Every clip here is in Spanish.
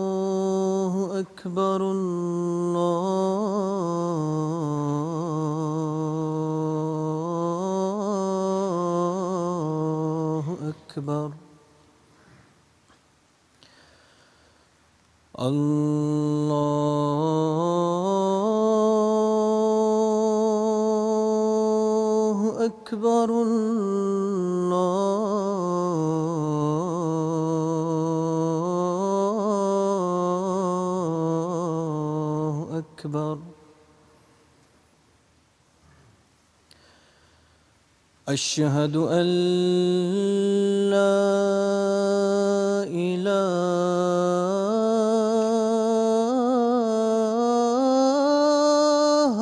الله أكبر الله أكبر الله أكبر الله أكبر أشهد أن لا إله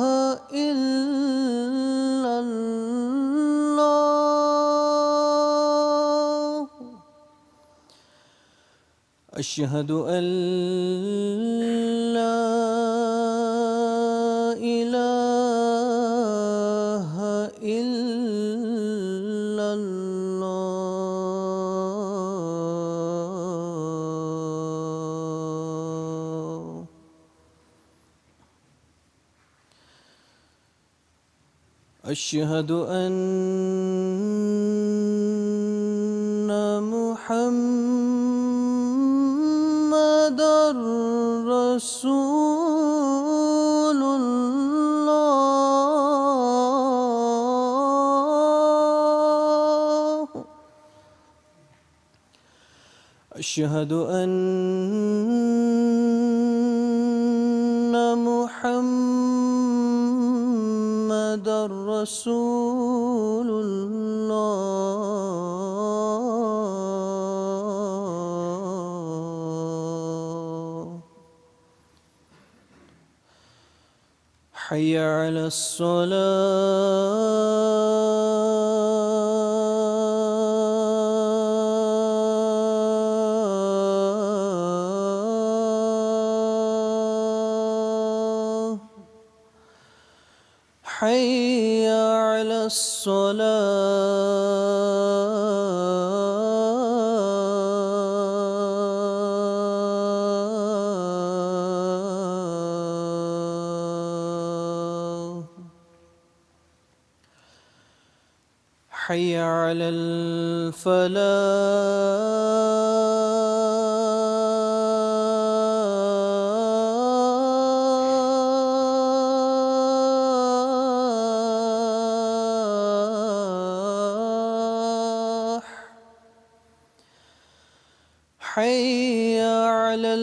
إلا الله أشهد أن لا إله إلا الله أشهد أن محمدًا رسول الله أشهد أن محمدًا رسول الله حي على الصلاة حي على الصلاة حي على الفلاح حي على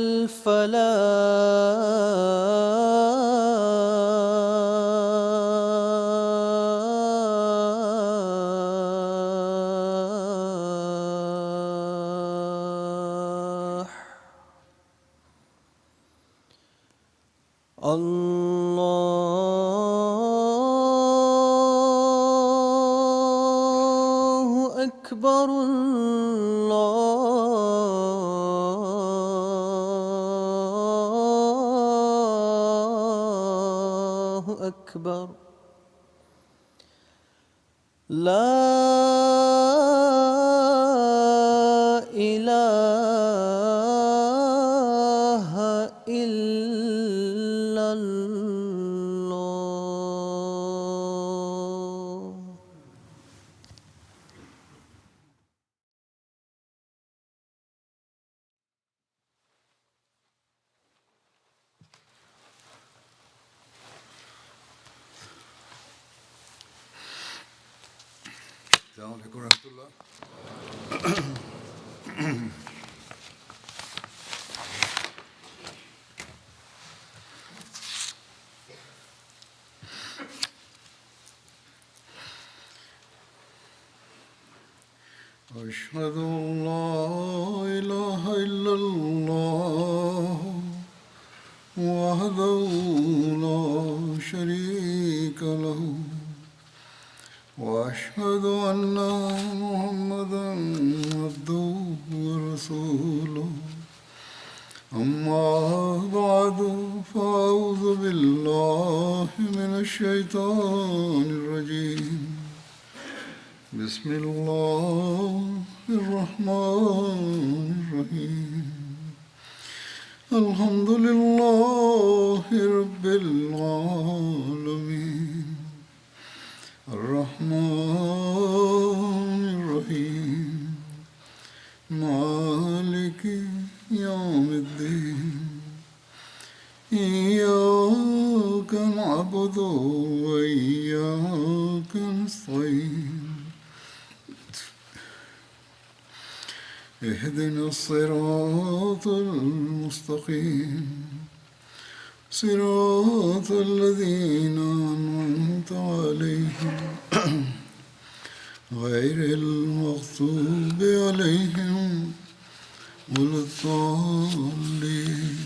الفلاح الله أكبر الله أكبر لا إله إلا الله السلام عليكم ورحمة الله. أشهد أن لا إله إلا الله وحده لا شريك له وأشهد أن محمدا عبده ورسوله أما بعد فأعوذ بالله من الشيطان الرجيم بسم الله الرحمن الرحيم الحمد لله رب العالمين الرحمن الرحيم مالك يوم الدين إياك نعبد وإياك نستعين اهدنا الصراط المستقيم صراط الذين أنعمت عليهم غير المغضوب عليهم ولا الضالين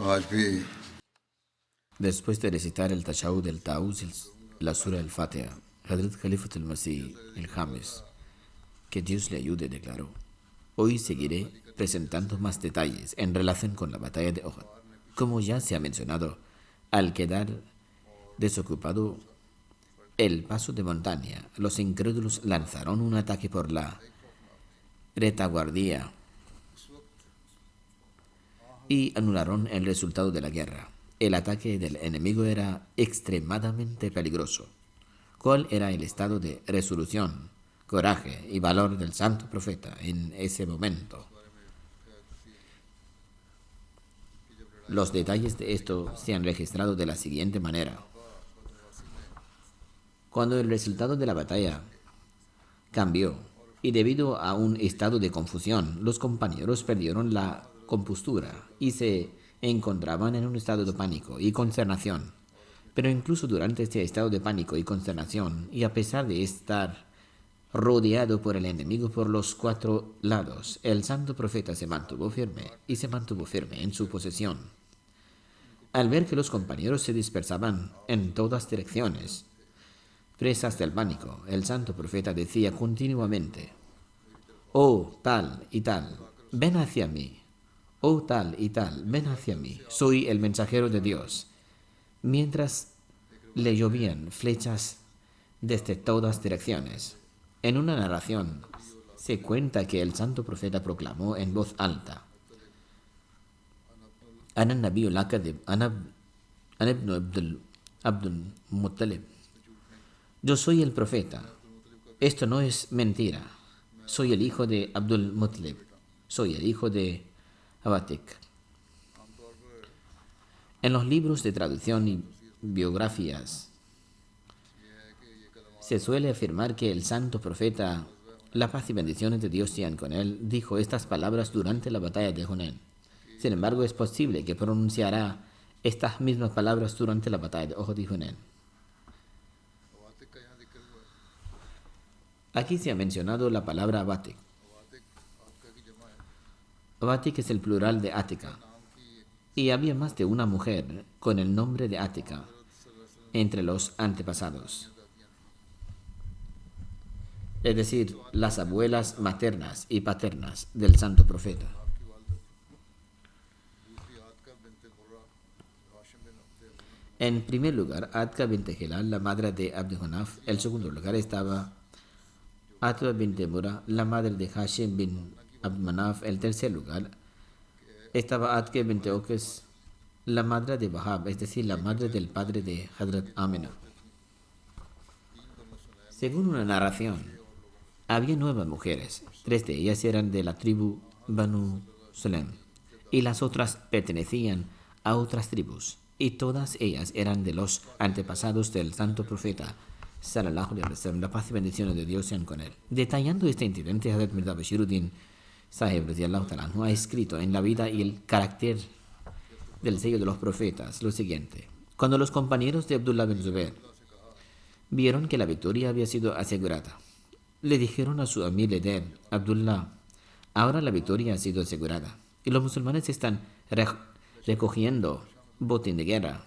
आज भी Después de recitar el Tashahhud del Ta'awuz, la Sura del Fatiha, Hazrat Khalifatul Masih, el James, que Dios le ayude, declaró: hoy seguiré presentando más detalles en relación con la batalla de Uhud. Como ya se ha mencionado, al quedar desocupado el paso de montaña, los incrédulos lanzaron un ataque por la retaguardia y anularon el resultado de la guerra. El ataque del enemigo era extremadamente peligroso. ¿Cuál era el estado de resolución, coraje y valor del santo profeta en ese momento? Los detalles de esto se han registrado de la siguiente manera. Cuando el resultado de la batalla cambió y debido a un estado de confusión, los compañeros perdieron la compostura y se encontraban en un estado de pánico y consternación. Pero incluso durante este estado de pánico y consternación, y a pesar de estar rodeado por el enemigo por los cuatro lados, el santo profeta se mantuvo firme en su posesión. Al ver que los compañeros se dispersaban en todas direcciones, presas del pánico, el santo profeta decía continuamente: oh tal y tal, ven hacia mí. Oh tal y tal, ven hacia mí, soy el mensajero de Dios. Mientras le llovían flechas desde todas direcciones. En una narración se cuenta que el santo profeta proclamó en voz alta: Ana Nabiyul Kadhib, Ana ibn Abdul Muttalib. Yo soy el profeta. Esto no es mentira. Soy el hijo de Abdul Muttalib. Soy el hijo de Abatik. En los libros de traducción y biografías se suele afirmar que el santo profeta, la paz y bendiciones de Dios sean con él, dijo estas palabras durante la batalla de Hunayn. Sin embargo, es posible que pronunciara estas mismas palabras durante la batalla de Uhud y Hunayn. Aquí se ha mencionado la palabra Abatik. Abatik es el plural de Ática, y había más de una mujer con el nombre de Ática entre los antepasados, es decir, las abuelas maternas y paternas del santo profeta. En primer lugar, Atka bint Hilal, la madre de Abd Hunaf. En segundo lugar estaba Atba bint Mura, la madre de Hashim bin Abd Manaf. En tercer lugar estaba Atke bint Okes, la madre de Wahab, es decir, la madre del padre de Hadrat Amina. Según una narración, había 9 mujeres. 3 de ellas eran de la tribu Banu Sulaim y las otras pertenecían a otras tribus, y todas ellas eran de los antepasados del santo profeta sallallahu alaihi wasallam, la paz y bendiciones de Dios sean con él. Detallando este incidente, Hazrat Mirza Bashiruddin Sahib radiyallahu ta'ala anhu ha escrito en la vida y el carácter del sello de los profetas lo siguiente: cuando los compañeros de Abdullah bin Zubair vieron que la victoria había sido asegurada, le dijeron a su amir líder Abdullah: Ahora la victoria ha sido asegurada y los musulmanes están recogiendo botín de guerra.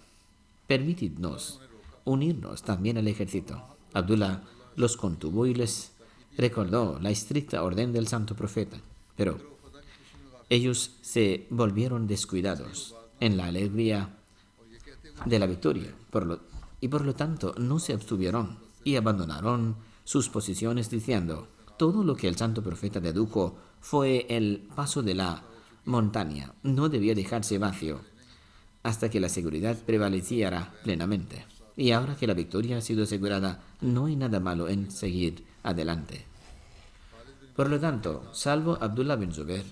Permitidnos unirnos también al ejército. Abdullah los contuvo y les recordó la estricta orden del santo profeta, pero ellos se volvieron descuidados en la alegría de la victoria y por lo tanto no se abstuvieron y abandonaron sus posiciones diciendo: todo lo que el santo profeta dedujo fue el paso de la montaña, no debía dejarse vacío hasta que la seguridad prevaleciera plenamente. Y ahora que la victoria ha sido asegurada, no hay nada malo en seguir adelante. Por lo tanto, salvo Abdullah bin Zubair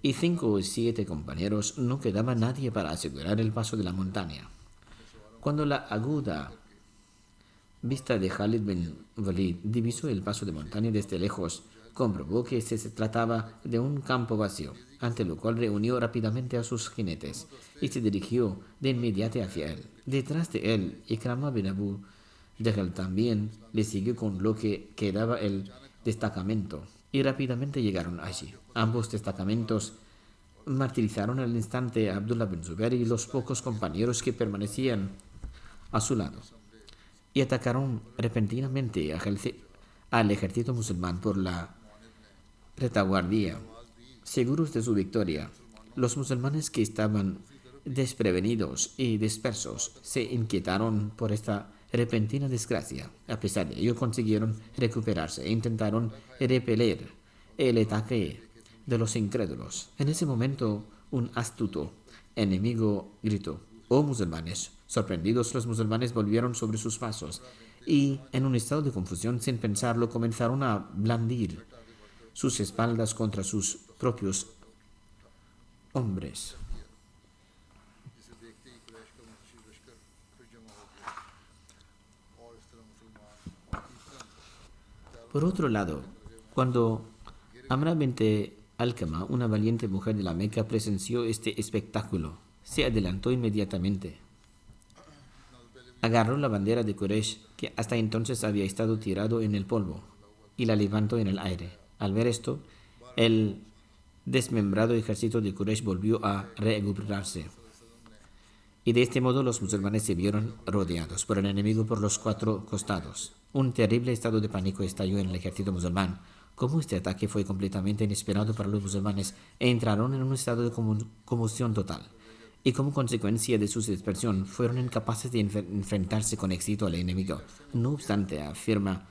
y 5 o 7 compañeros, no quedaba nadie para asegurar el paso de la montaña. Cuando la aguda vista de Khalid bin Walid divisó el paso de montaña desde lejos, comprobó que se trataba de un campo vacío, ante lo cual reunió rápidamente a sus jinetes y se dirigió de inmediato hacia él. Detrás de él, Ikrama bin Abu Jahl también le siguió con lo que quedaba el destacamento y rápidamente llegaron allí. Ambos destacamentos martirizaron al instante a Abdullah bin Zubair y los pocos compañeros que permanecían a su lado y atacaron repentinamente al ejército musulmán por la retaguardia. Seguros de su victoria, los musulmanes que estaban desprevenidos y dispersos se inquietaron por esta repentina desgracia. A pesar de ello, consiguieron recuperarse e intentaron repeler el ataque de los incrédulos. En ese momento, un astuto enemigo gritó: «¡Oh musulmanes!». Sorprendidos, los musulmanes volvieron sobre sus pasos y, en un estado de confusión, sin pensarlo, comenzaron a blandir sus espaldas contra sus propios hombres. Por otro lado, cuando Amra bint Alqama, una valiente mujer de la Meca, presenció este espectáculo, se adelantó inmediatamente. Agarró la bandera de Quraysh, que hasta entonces había estado tirado en el polvo, y la levantó en el aire. Al ver esto, el desmembrado ejército de Quraysh volvió a reagruparse. Y de este modo los musulmanes se vieron rodeados por el enemigo por los 4 costados. Un terrible estado de pánico estalló en el ejército musulmán. Como este ataque fue completamente inesperado para los musulmanes, entraron en un estado de conmoción total. Y como consecuencia de su dispersión, fueron incapaces de enfrentarse con éxito al enemigo. No obstante, afirma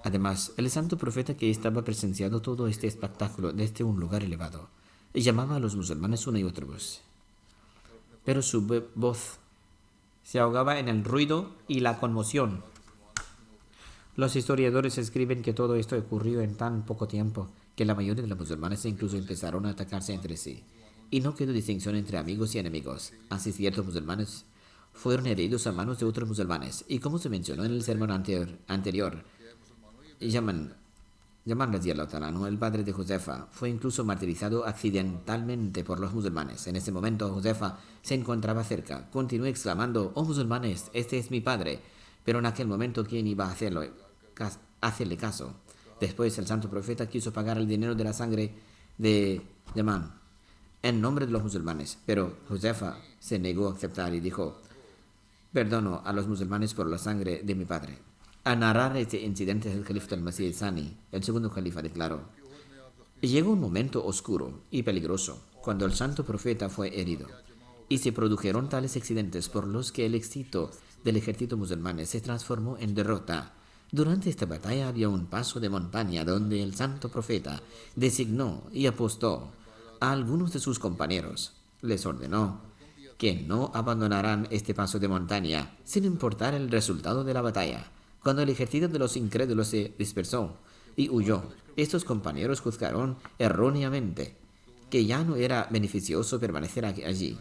además el santo profeta que estaba presenciando todo este espectáculo desde un lugar elevado, llamaba a los musulmanes una y otra vez, pero su voz se ahogaba en el ruido y la conmoción. Los historiadores escriben que todo esto ocurrió en tan poco tiempo que la mayoría de los musulmanes incluso empezaron a atacarse entre sí, y no quedó distinción entre amigos y enemigos. Así ciertos musulmanes fueron heridos a manos de otros musulmanes, y como se mencionó en el sermón anterior, Yaman radiyallahu ta'ala anhu, el padre de Josefa, fue incluso martirizado accidentalmente por los musulmanes. En ese momento Josefa se encontraba cerca. Continuó exclamando: «Oh musulmanes, este es mi padre». Pero en aquel momento, ¿quién iba a hacerle caso? Después el santo profeta quiso pagar el dinero de la sangre de Yaman en nombre de los musulmanes, pero Josefa se negó a aceptar y dijo: «Perdono a los musulmanes por la sangre de mi padre». Al narrar este incidente, el califa al-Masih Sani, el segundo califa, declaró: «Llegó un momento oscuro y peligroso cuando el santo profeta fue herido, y se produjeron tales accidentes por los que el éxito del ejército musulmán se transformó en derrota. Durante esta batalla había un paso de montaña donde el santo profeta designó y apostó a algunos de sus compañeros. Les ordenó que no abandonaran este paso de montaña sin importar el resultado de la batalla. Cuando el ejército de los incrédulos se dispersó y huyó, estos compañeros juzgaron erróneamente que ya no era beneficioso permanecer allí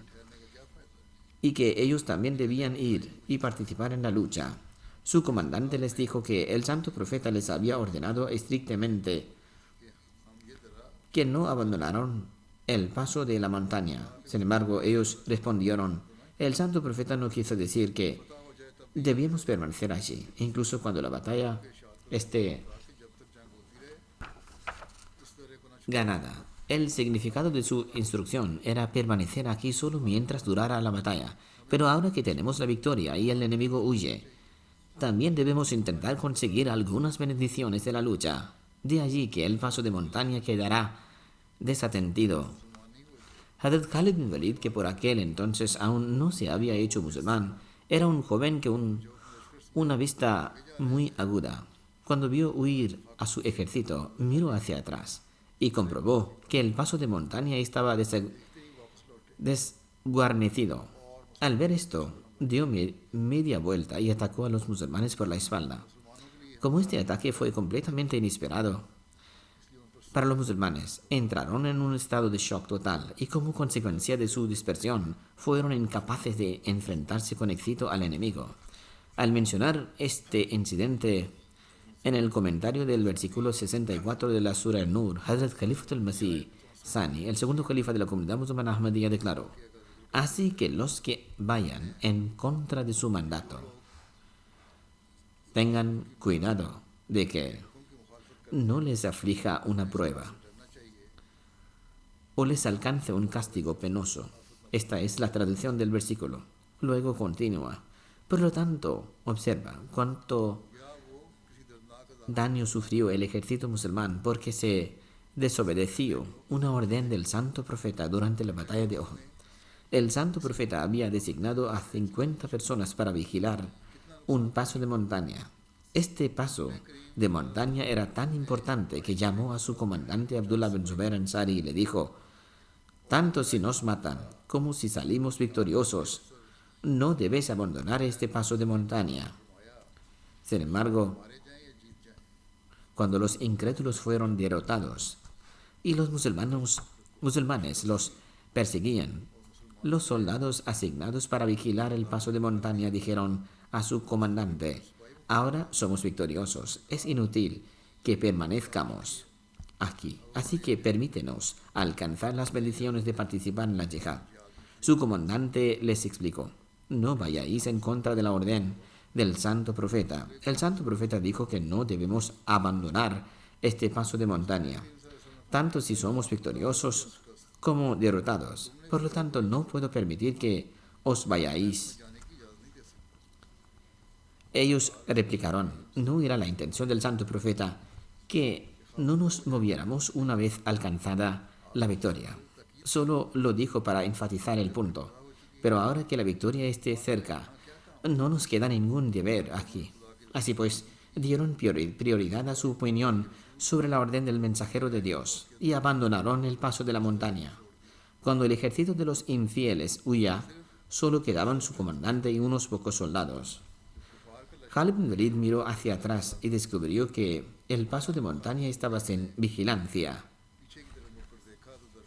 y que ellos también debían ir y participar en la lucha. Su comandante les dijo que el santo profeta les había ordenado estrictamente que no abandonaran el paso de la montaña. Sin embargo, ellos respondieron: «El santo profeta no quiso decir que debíamos permanecer allí, incluso cuando la batalla esté ganada. El significado de su instrucción era permanecer aquí solo mientras durara la batalla. Pero ahora que tenemos la victoria y el enemigo huye, también debemos intentar conseguir algunas bendiciones de la lucha. De allí que el paso de montaña quedará desatendido. Hazrat Khalid bin Walid, que por aquel entonces aún no se había hecho musulmán, era un joven con una vista muy aguda. Cuando vio huir a su ejército, miró hacia atrás y comprobó que el paso de montaña estaba desguarnecido. Al ver esto, dio media vuelta y atacó a los musulmanes por la espalda. Como este ataque fue completamente inesperado para los musulmanes, entraron en un estado de shock total y como consecuencia de su dispersión, fueron incapaces de enfrentarse con éxito al enemigo. Al mencionar este incidente en el comentario del versículo 64 de la Sura An-Nur, Hazrat Khalifatul Masih Sani, el segundo califa de la comunidad musulmana Ahmadiyya, declaró: así que los que vayan en contra de su mandato tengan cuidado de que no les aflija una prueba o les alcance un castigo penoso. Esta es la traducción del versículo. Luego continúa: por lo tanto, observa cuánto daño sufrió el ejército musulmán porque se desobedeció una orden del santo profeta durante la batalla de Uhud. El santo profeta había designado a 50 personas para vigilar un paso de montaña. Este paso de montaña era tan importante que llamó a su comandante Abdullah bin Zubair Ansari y le dijo: tanto si nos matan como si salimos victoriosos, no debes abandonar este paso de montaña. Sin embargo, cuando los incrédulos fueron derrotados y los musulmanes los perseguían, los soldados asignados para vigilar el paso de montaña dijeron a su comandante: ahora somos victoriosos, es inútil que permanezcamos aquí, así que permítenos alcanzar las bendiciones de participar en la yihad. Su comandante les explicó: no vayáis en contra de la orden del santo profeta. El santo profeta dijo que no debemos abandonar este paso de montaña, tanto si somos victoriosos como derrotados. Por lo tanto, no puedo permitir que os vayáis. Ellos replicaron: no era la intención del santo profeta que no nos moviéramos una vez alcanzada la victoria. Solo lo dijo para enfatizar el punto. Pero ahora que la victoria esté cerca, no nos queda ningún deber aquí. Así pues, dieron prioridad a su opinión sobre la orden del mensajero de Dios y abandonaron el paso de la montaña. Cuando el ejército de los infieles huía, solo quedaban su comandante y unos pocos soldados. Khalid bin Walid miró hacia atrás y descubrió que el paso de montaña estaba sin vigilancia.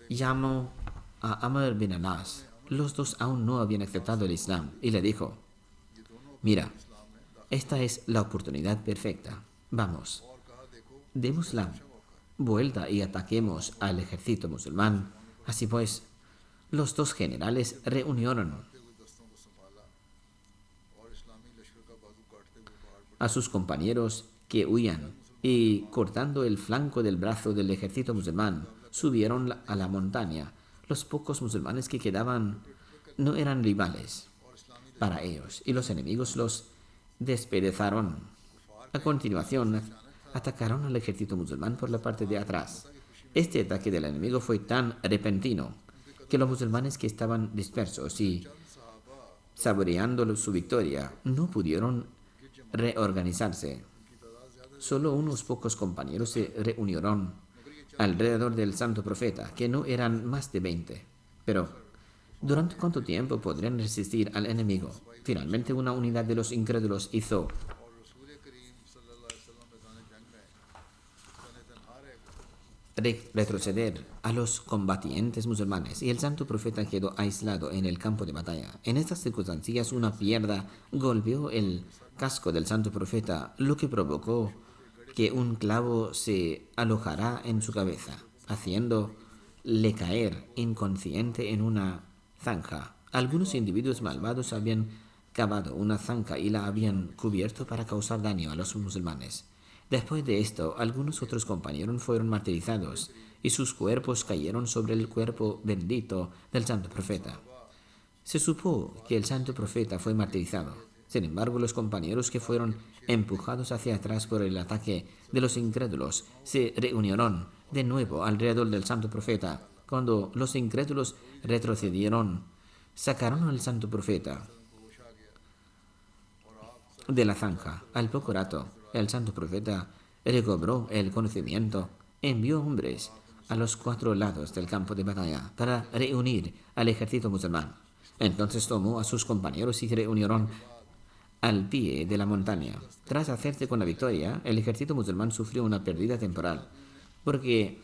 Llamó a Amr bin Anas. Los dos aún no habían aceptado el Islam y le dijo: mira, esta es la oportunidad perfecta. Vamos, demos la vuelta y ataquemos al ejército musulmán. Así pues, los dos generales reunieron a sus compañeros que huían y, cortando el flanco del brazo del ejército musulmán, subieron a la montaña. Los pocos musulmanes que quedaban no eran rivales para ellos y los enemigos los despedazaron. A continuación, atacaron al ejército musulmán por la parte de atrás. Este ataque del enemigo fue tan repentino que los musulmanes que estaban dispersos y saboreando su victoria no pudieron reorganizarse. Solo unos pocos compañeros se reunieron alrededor del santo profeta, que no eran más de 20. Pero, ¿durante cuánto tiempo podrían resistir al enemigo? Finalmente, una unidad de los incrédulos hizo retroceder a los combatientes musulmanes y el santo profeta quedó aislado en el campo de batalla. En estas circunstancias, una piedra golpeó el casco del santo profeta, lo que provocó que un clavo se alojara en su cabeza, haciéndole caer inconsciente en una zanja. Algunos individuos malvados habían cavado una zanja y la habían cubierto para causar daño a los musulmanes. Después de esto, algunos otros compañeros fueron martirizados y sus cuerpos cayeron sobre el cuerpo bendito del santo profeta. Se supo que el santo profeta fue martirizado. Sin embargo, los compañeros que fueron empujados hacia atrás por el ataque de los incrédulos se reunieron de nuevo alrededor del santo profeta. Cuando los incrédulos retrocedieron, sacaron al santo profeta de la zanja. Al poco rato, el santo profeta recobró el conocimiento, envió hombres a los 4 lados del campo de batalla para reunir al ejército musulmán. Entonces tomó a sus compañeros y se reunieron al pie de la montaña. Tras hacerse con la victoria, el ejército musulmán sufrió una pérdida temporal, porque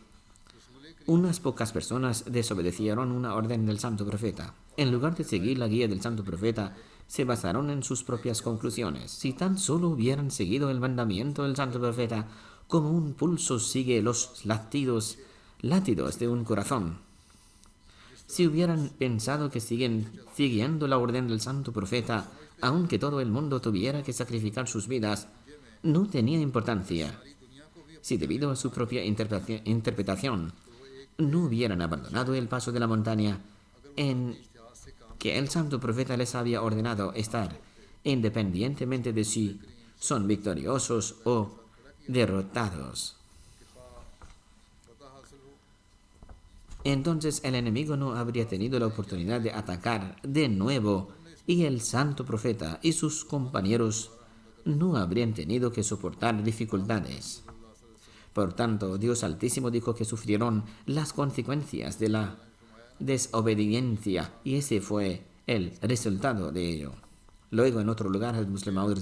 unas pocas personas desobedecieron una orden del santo profeta. En lugar de seguir la guía del santo profeta, se basaron en sus propias conclusiones. Si tan solo hubieran seguido el mandamiento del santo profeta, como un pulso sigue los latidos de un corazón. Si hubieran pensado que siguen siguiendo la orden del santo profeta, aunque todo el mundo tuviera que sacrificar sus vidas, no tenía importancia. Si debido a su propia interpretación no hubieran abandonado el paso de la montaña en que el santo profeta les había ordenado estar, independientemente de si son victoriosos o derrotados, entonces el enemigo no habría tenido la oportunidad de atacar de nuevo y el santo profeta y sus compañeros no habrían tenido que soportar dificultades. Por tanto, Dios Altísimo dijo que sufrieron las consecuencias de la desobediencia y ese fue el resultado de ello. Luego, en otro lugar, el Muslim Maud,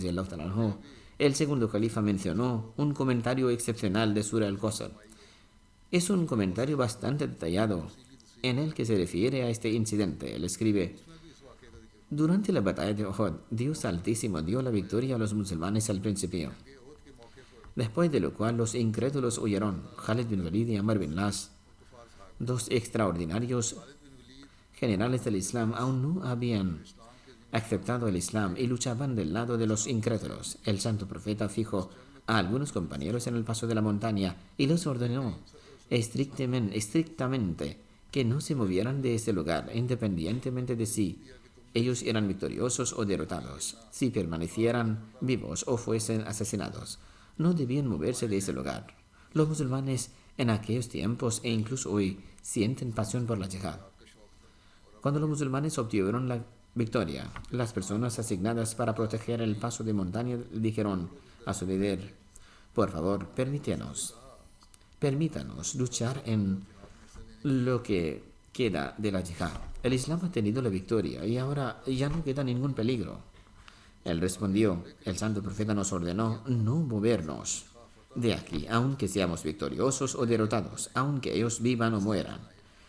el segundo califa mencionó un comentario excepcional de Surah Al-Qasr. Es un comentario bastante detallado en el que se refiere a este incidente. Él escribe: durante la batalla de Uhud, Dios Altísimo dio la victoria a los musulmanes al principio, después de lo cual los incrédulos huyeron. Khalid bin Walid y Amr bin Las, 2 extraordinarios generales del Islam, aún no habían aceptado el Islam y luchaban del lado de los incrédulos. El santo profeta fijó a algunos compañeros en el paso de la montaña y les ordenó estrictamente que no se movieran de ese lugar, independientemente de si ellos eran victoriosos o derrotados. Si permanecieran vivos o fuesen asesinados, no debían moverse de ese lugar. Los musulmanes en aquellos tiempos e incluso hoy sienten pasión por la yihad. Cuando los musulmanes obtuvieron la victoria, las personas asignadas para proteger el paso de montaña dijeron a su líder: por favor, permítanos luchar en lo que queda de la yihad. El Islam ha tenido la victoria y ahora ya no queda ningún peligro. Él respondió: el santo profeta nos ordenó no movernos de aquí, aunque seamos victoriosos o derrotados, aunque ellos vivan o mueran.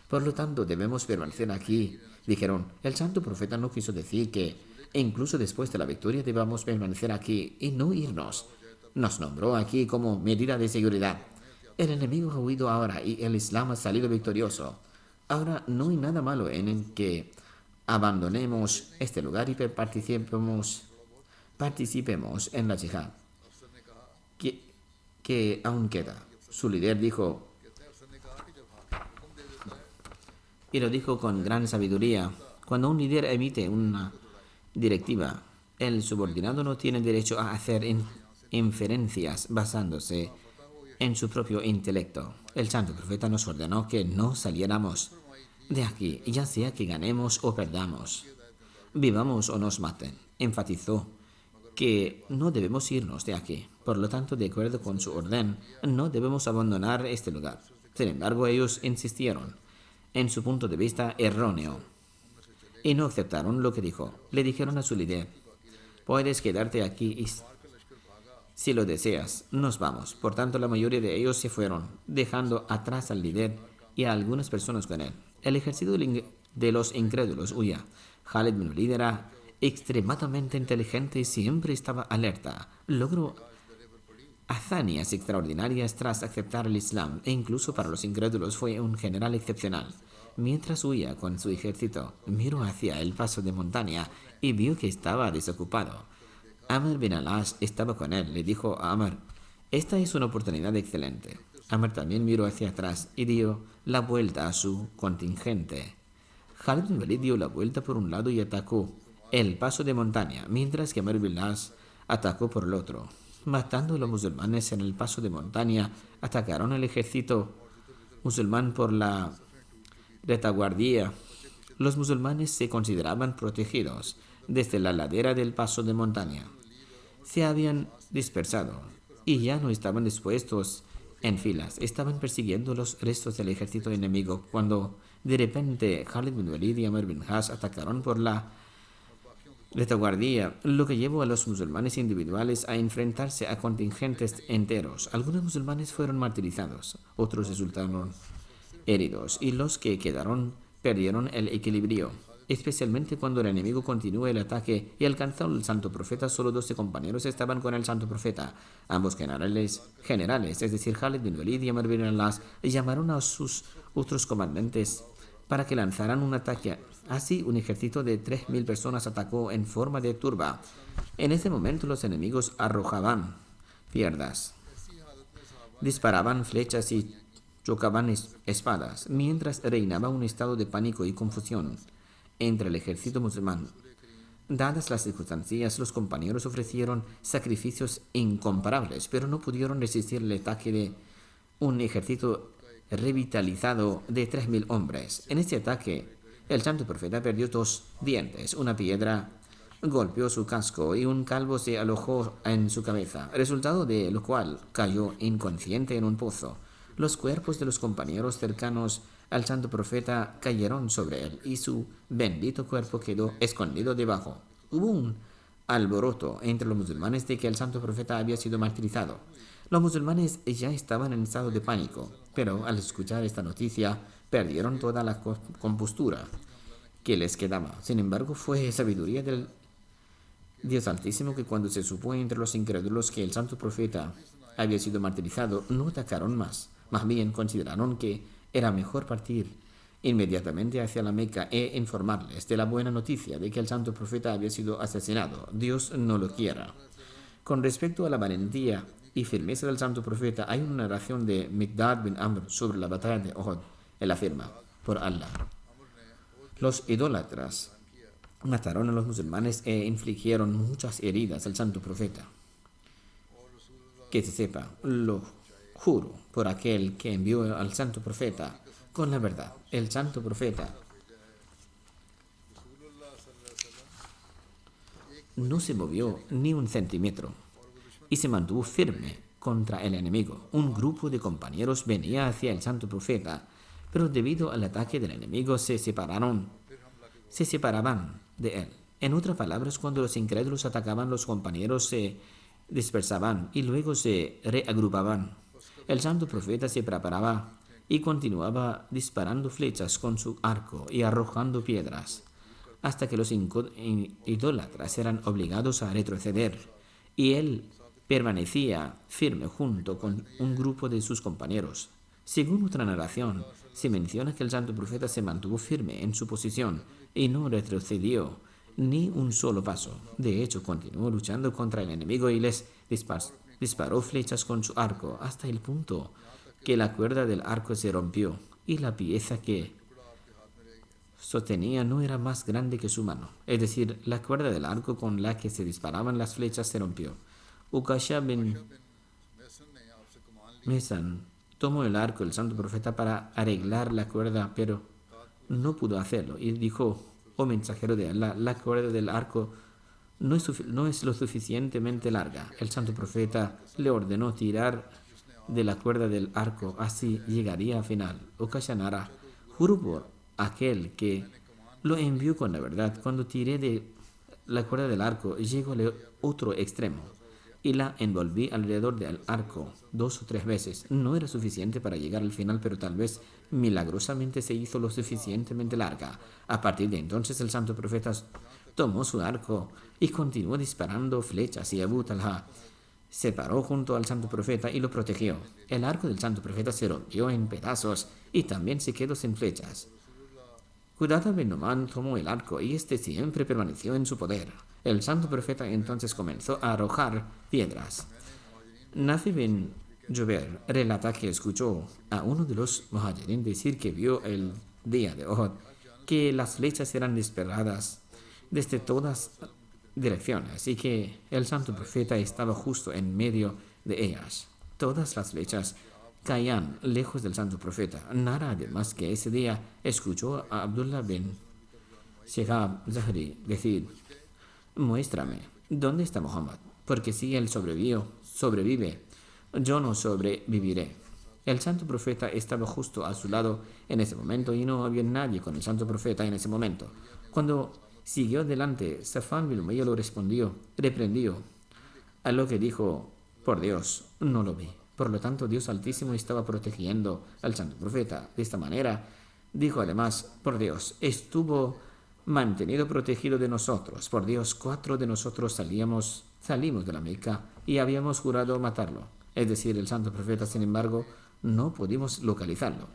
Por lo tanto, debemos permanecer aquí. Dijeron: el santo profeta no quiso decir que incluso después de la victoria debamos permanecer aquí y no irnos. Nos nombró aquí como medida de seguridad. El enemigo ha huido ahora y el Islam ha salido victorioso. Ahora no hay nada malo en el que abandonemos este lugar y participemos en la yihad, que aún queda. Su líder dijo, y lo dijo con gran sabiduría: cuando un líder emite una directiva, el subordinado no tiene derecho a hacer inferencias basándose en su propio intelecto. El santo profeta nos ordenó que no saliéramos de aquí, ya sea que ganemos o perdamos, vivamos o nos maten. Enfatizó que no debemos irnos de aquí. Por lo tanto, de acuerdo con su orden, no debemos abandonar este lugar. Sin embargo, ellos insistieron en su punto de vista erróneo y no aceptaron lo que dijo. Le dijeron a su líder: puedes quedarte aquí y si lo deseas, nos vamos. Por tanto, la mayoría de ellos se fueron, dejando atrás al líder y a algunas personas con él. El ejército de los incrédulos huía. Khalid bin Walid era extremadamente inteligente y siempre estaba alerta. Logró hazañas extraordinarias tras aceptar el Islam, e incluso para los incrédulos fue un general excepcional. Mientras huía con su ejército, miró hacia el paso de montaña y vio que estaba desocupado. Amr bin Al-As estaba con él. Le dijo a Amr: esta es una oportunidad excelente. Amr también miró hacia atrás y dio la vuelta a su contingente. Khalid bin Walid dio la vuelta por un lado y atacó el paso de montaña, mientras que Amr bin al-As atacó por el otro. Matando a los musulmanes en el paso de montaña, atacaron al ejército musulmán por la retaguardia. Los musulmanes se consideraban protegidos desde la ladera del paso de montaña. Se habían dispersado y ya no estaban dispuestos en filas. Estaban persiguiendo los restos del ejército enemigo cuando de repente Khalid bin Walid y Amr bin al-As atacaron por la retaguardia, lo que llevó a los musulmanes individuales a enfrentarse a contingentes enteros. Algunos musulmanes fueron martirizados, otros resultaron heridos y los que quedaron perdieron el equilibrio, especialmente cuando el enemigo continuó el ataque y alcanzó al santo profeta. Solo 12 compañeros estaban con el santo profeta. Ambos generales, es decir, Khalid bin Walid y Amr bin al-As, llamaron a sus otros comandantes para que lanzaran un ataque. Así, un ejército de 3.000 personas atacó en forma de turba. En ese momento, los enemigos arrojaban piedras, disparaban flechas y chocaban espadas, mientras reinaba un estado de pánico y confusión entre el ejército musulmán. Dadas las circunstancias, los compañeros ofrecieron sacrificios incomparables, pero no pudieron resistir el ataque de un ejército revitalizado de 3.000 hombres. En este ataque, el santo profeta perdió 2 dientes, una piedra golpeó su casco y un calvo se alojó en su cabeza, resultado de lo cual cayó inconsciente en un pozo. Los cuerpos de los compañeros cercanos al santo profeta cayeron sobre él y su bendito cuerpo quedó escondido debajo. Hubo un alboroto entre los musulmanes de que el santo profeta había sido martirizado. Los musulmanes ya estaban en estado de pánico, pero al escuchar esta noticia perdieron toda la compostura que les quedaba. Sin embargo, fue sabiduría del Dios Altísimo que cuando se supo entre los incrédulos que el santo profeta había sido martirizado, no atacaron más. Más bien consideraron que era mejor partir inmediatamente hacia la Meca e informarles de la buena noticia de que el santo profeta había sido asesinado. Dios no lo quiera. Con respecto a la valentía y firmeza del santo profeta, hay una narración de Miqdad bin Amr sobre la batalla de Uhud. Él afirma: por Allah, los idólatras mataron a los musulmanes e infligieron muchas heridas al santo profeta. Que se sepa, lo juro por aquel que envió al santo profeta con la verdad. El santo profeta no se movió ni un centímetro y se mantuvo firme contra el enemigo. Un grupo de compañeros venía hacia el santo profeta, pero debido al ataque del enemigo se separaban de él. En otras palabras, cuando los incrédulos atacaban, los compañeros se dispersaban y luego se reagrupaban. El santo profeta se preparaba y continuaba disparando flechas con su arco y arrojando piedras, hasta que los idólatras eran obligados a retroceder, y él permanecía firme junto con un grupo de sus compañeros. Según otra narración, se menciona que el santo profeta se mantuvo firme en su posición y no retrocedió ni un solo paso. De hecho, continuó luchando contra el enemigo y les disparó flechas con su arco hasta el punto que la cuerda del arco se rompió y la pieza que sostenía no era más grande que su mano. Es decir, la cuerda del arco con la que se disparaban las flechas se rompió. Ukasha bin Mesan tomó el arco del santo profeta para arreglar la cuerda, pero no pudo hacerlo y dijo: oh mensajero de Allah, la cuerda del arco no es lo suficientemente larga. El santo profeta le ordenó tirar de la cuerda del arco, así llegaría al final. Ukasha narra: juro por aquel que lo envió con la verdad, cuando tiré de la cuerda del arco, llegó al otro extremo y la envolví alrededor del arco 2 o 3 veces. No era suficiente para llegar al final, pero tal vez milagrosamente se hizo lo suficientemente larga. A partir de entonces el santo profeta tomó su arco y continuó disparando flechas, y Abu Talha se paró junto al santo profeta y lo protegió. El arco del santo profeta se rompió en pedazos y también se quedó sin flechas. Judata bin Numan tomó el arco y este siempre permaneció en su poder. El santo profeta entonces comenzó a arrojar piedras. Nafi bin Jubair relata que escuchó a uno de los muhajirin decir que vio el día de Uhud que las flechas eran disparadas desde todas direcciones y que el santo profeta estaba justo en medio de ellas. Todas las flechas caían lejos del santo profeta. Narra además que ese día escuchó a Abdullah bin Shihab Zahri decir: muéstrame, ¿dónde está Muhammad? Porque si él sobrevive, yo no sobreviviré. El santo profeta estaba justo a su lado en ese momento y no había nadie con el santo profeta en ese momento. Cuando siguió adelante, Safwan bin Umayya lo reprendió, a lo que dijo: por Dios, no lo vi. Por lo tanto, Dios Altísimo estaba protegiendo al santo profeta. De esta manera, dijo además: por Dios, estuvo mantenido protegido de nosotros. Por Dios, 4 de nosotros salimos de la Meca y habíamos jurado matarlo. Es decir, el santo profeta, sin embargo, no pudimos localizarlo.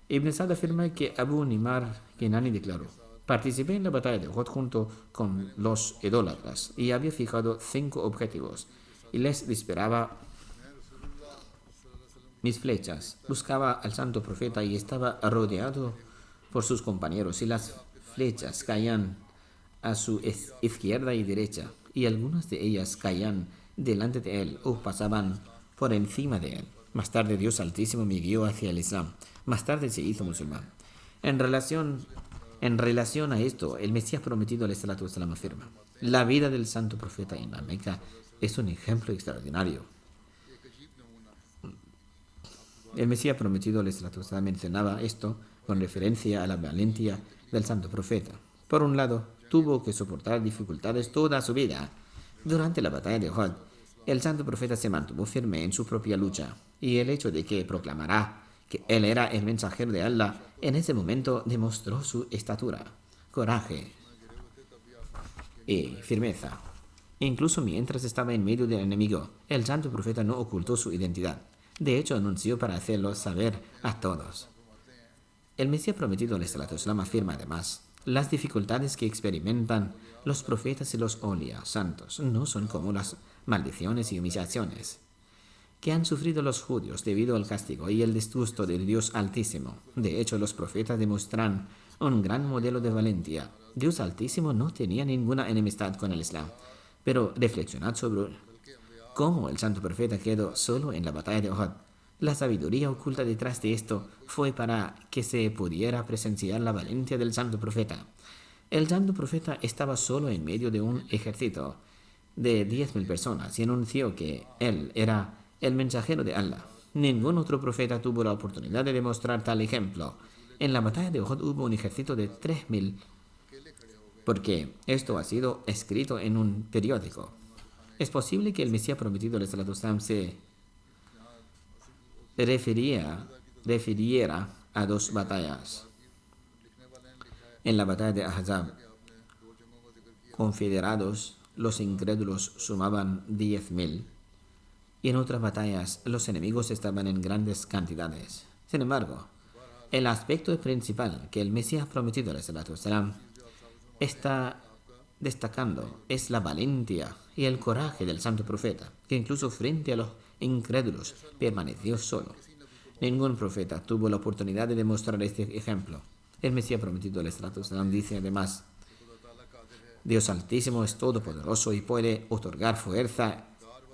Ibn Sa'd afirma que Abu Nimar Kinani declaró: participé en la batalla de Uhud junto con los idólatras y había fijado 5 objetivos y les disparaba mis flechas. Buscaba al santo profeta y estaba rodeado por sus compañeros y las flechas caían a su izquierda y derecha y algunas de ellas caían delante de él o pasaban por encima de él. Más tarde Dios Altísimo me guió hacia el Islam. Más tarde se hizo musulmán. En relación a esto, el Mesías prometido al Salatu Wasalam afirma: la vida del santo profeta en la Meca es un ejemplo extraordinario. El Mesías prometido al Salatu Wasalam mencionaba esto con referencia a la valentía del santo profeta. Por un lado, tuvo que soportar dificultades toda su vida. Durante la batalla de Uhud, el santo profeta se mantuvo firme en su propia lucha, y el hecho de que proclamará que él era el mensajero de Allah en ese momento demostró su estatura, coraje y firmeza. Incluso mientras estaba en medio del enemigo, el santo profeta no ocultó su identidad. De hecho, anunció para hacerlo saber a todos. El Mesías prometido al Salatu Wasalam afirma además: las dificultades que experimentan los profetas y los awliya santos no son como las maldiciones y humillaciones que han sufrido los judíos debido al castigo y el disgusto del Dios Altísimo. De hecho, los profetas demuestran un gran modelo de valentía. Dios Altísimo no tenía ninguna enemistad con el Islam, pero reflexionad sobre cómo el santo profeta quedó solo en la batalla de Uhud. La sabiduría oculta detrás de esto fue para que se pudiera presenciar la valentía del santo profeta. El santo profeta estaba solo en medio de un ejército de 10.000 personas y anunció que él era el mensajero de Allah. Ningún otro profeta tuvo la oportunidad de demostrar tal ejemplo. En la batalla de Uhud hubo un ejército de 3.000, porque esto ha sido escrito en un periódico. Es posible que el Mesías prometido al Salatu Wasalam se refiriera a 2 batallas. En la batalla de Ahzab, confederados, los incrédulos sumaban 10.000. Y en otras batallas, los enemigos estaban en grandes cantidades. Sin embargo, el aspecto principal que el Mesías prometido al Salatu Wasalam está destacando es la valentía y el coraje del santo profeta, que incluso frente a los incrédulos permaneció solo. Ningún profeta tuvo la oportunidad de demostrar este ejemplo. El Mesías prometido al Salatu Wasalam dice además: Dios Altísimo es todopoderoso y puede otorgar fuerza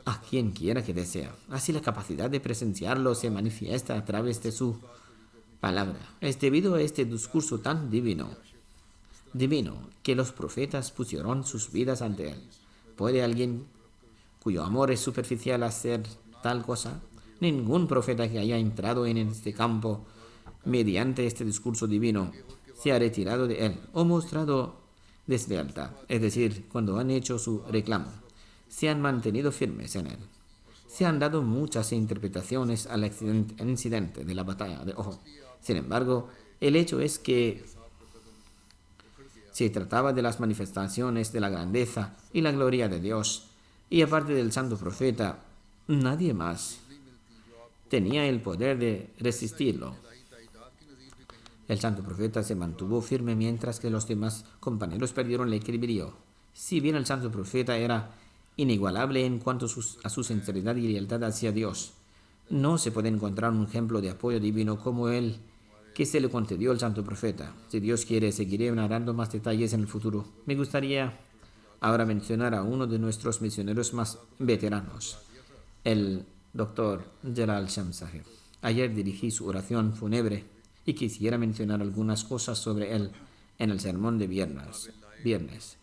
a quien quiera que desea. Así la capacidad de presenciarlo se manifiesta a través de su palabra. Es debido a este discurso tan divino que los profetas pusieron sus vidas ante él. ¿Puede alguien cuyo amor es superficial hacer tal cosa? Ningún profeta que haya entrado en este campo mediante este discurso divino se ha retirado de él o mostrado deslealtad. Es decir, cuando han hecho su reclamo, se han mantenido firmes en él. Se han dado muchas interpretaciones al incidente de la batalla de Uhud. Sin embargo, el hecho es que se trataba de las manifestaciones de la grandeza y la gloria de Dios, y aparte del santo profeta, nadie más tenía el poder de resistirlo. El santo profeta se mantuvo firme mientras que los demás compañeros perdieron el equilibrio. Si bien el santo profeta era inigualable en cuanto a su sinceridad y lealtad hacia Dios, No se puede encontrar un ejemplo de apoyo divino como el que se le concedió al santo profeta. Si Dios quiere, seguiré narrando más detalles en el futuro. Me gustaría ahora mencionar a uno de nuestros misioneros más veteranos, el Dr. Jalal Shamsaheb. Ayer dirigí su oración fúnebre y quisiera mencionar algunas cosas sobre él en el sermón de viernes.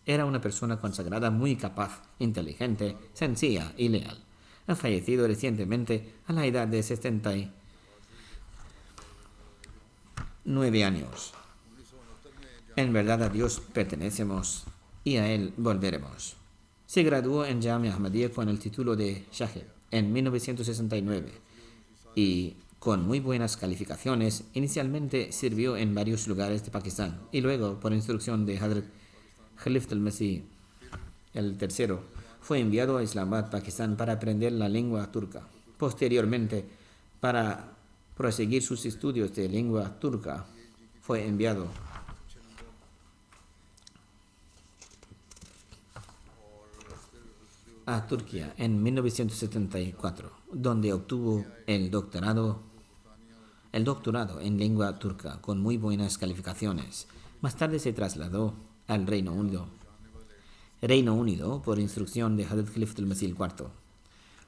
Era una persona consagrada muy capaz, inteligente, sencilla y leal. Ha fallecido recientemente a la edad de 79 años. En verdad a Dios pertenecemos y a Él volveremos. Se graduó en Jamia Ahmadiyya con el título de Shahid en 1969 y con muy buenas calificaciones. Inicialmente sirvió en varios lugares de Pakistán y luego, por instrucción de Hazrat Khalifat al-Masih el tercero, fue enviado a Islamabad, Pakistán, para aprender la lengua turca. Posteriormente, para proseguir sus estudios de lengua turca, fue enviado a Turquía en 1974, donde obtuvo el doctorado en lengua turca con muy buenas calificaciones. Más tarde se trasladó al Reino Unido por instrucción de Hazrat Khalifat al-Masih IV.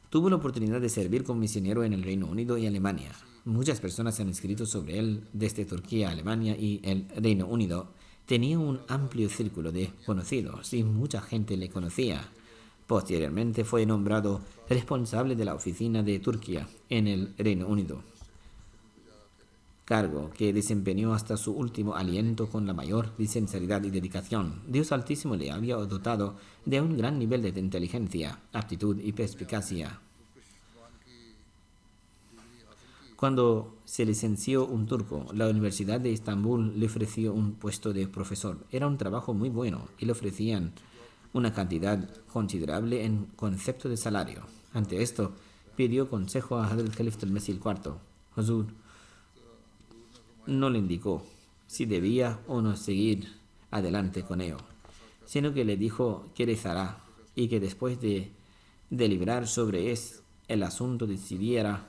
Tuvo la oportunidad de servir como misionero en el Reino Unido y Alemania. Muchas personas han escrito sobre él desde Turquía, Alemania y el Reino Unido. Tenía un amplio círculo de conocidos y mucha gente le conocía. Posteriormente fue nombrado responsable de la oficina de Turquía en el Reino Unido, cargo que desempeñó hasta su último aliento con la mayor sinceridad y dedicación. Dios Altísimo le había dotado de un gran nivel de inteligencia, aptitud y perspicacia. Cuando se licenció un turco, la Universidad de Estambul le ofreció un puesto de profesor. Era un trabajo muy bueno y le ofrecían una cantidad considerable en concepto de salario. Ante esto, pidió consejo a Hazrat Khalifat al-Masih IV. Hazur no le indicó si debía o no seguir adelante con ello, sino que le dijo que rezará y que después de deliberar sobre el asunto decidiera.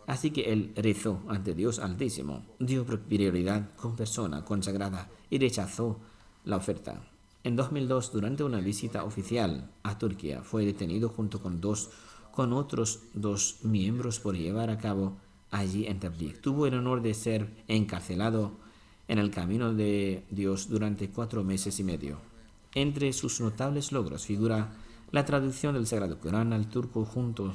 Así que él rezó ante Dios Altísimo, dio prioridad con persona consagrada y rechazó la oferta. En 2002, durante una visita oficial a Turquía, fue detenido junto con otros dos miembros por llevar a cabo allí en Tabligh. Tuvo el honor de ser encarcelado en el camino de Dios durante 4 meses y medio. Entre sus notables logros figura la traducción del Sagrado Corán al turco junto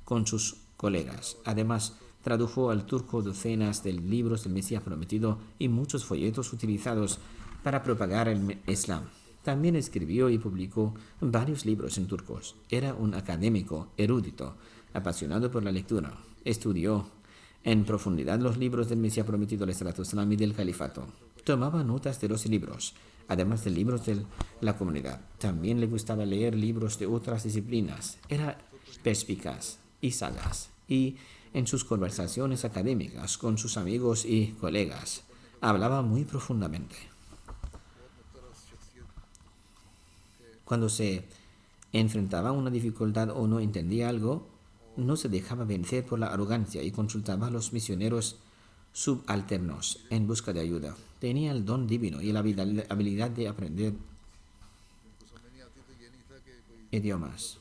con sus colegas. Además, tradujo al turco docenas de libros del Mesías Prometido y muchos folletos utilizados para propagar el Islam. También escribió y publicó varios libros en turcos. Era un académico erudito, apasionado por la lectura. Estudió en profundidad los libros del Mesías Prometido al-Islam y del Califato. Tomaba notas de los libros, además de libros de la comunidad. También le gustaba leer libros de otras disciplinas. Era perspicaz y sagaz, y en sus conversaciones académicas con sus amigos y colegas hablaba muy profundamente. Cuando se enfrentaba a una dificultad o no entendía algo, no se dejaba vencer por la arrogancia y consultaba a los misioneros subalternos en busca de ayuda. Tenía el don divino y la habilidad de aprender idiomas.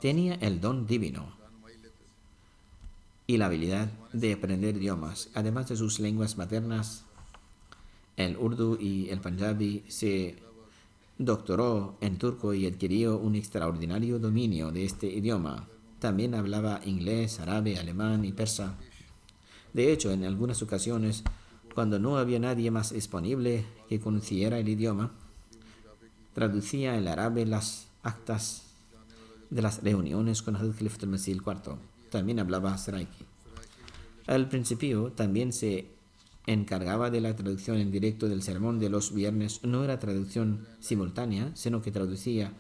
Tenía el don divino y la habilidad de aprender idiomas. Además de sus lenguas maternas, el urdu y el panjabi, se doctoró en turco y adquirió un extraordinario dominio de este idioma. También hablaba inglés, árabe, alemán y persa. De hecho, en algunas ocasiones, cuando no había nadie más disponible que conociera el idioma, traducía el árabe las actas de las reuniones con Hazrat Khalifat al-Masih IV. También hablaba saraiki. Al principio también se encargaba de la traducción en directo del sermón de los viernes. No era traducción simultánea, sino que traducía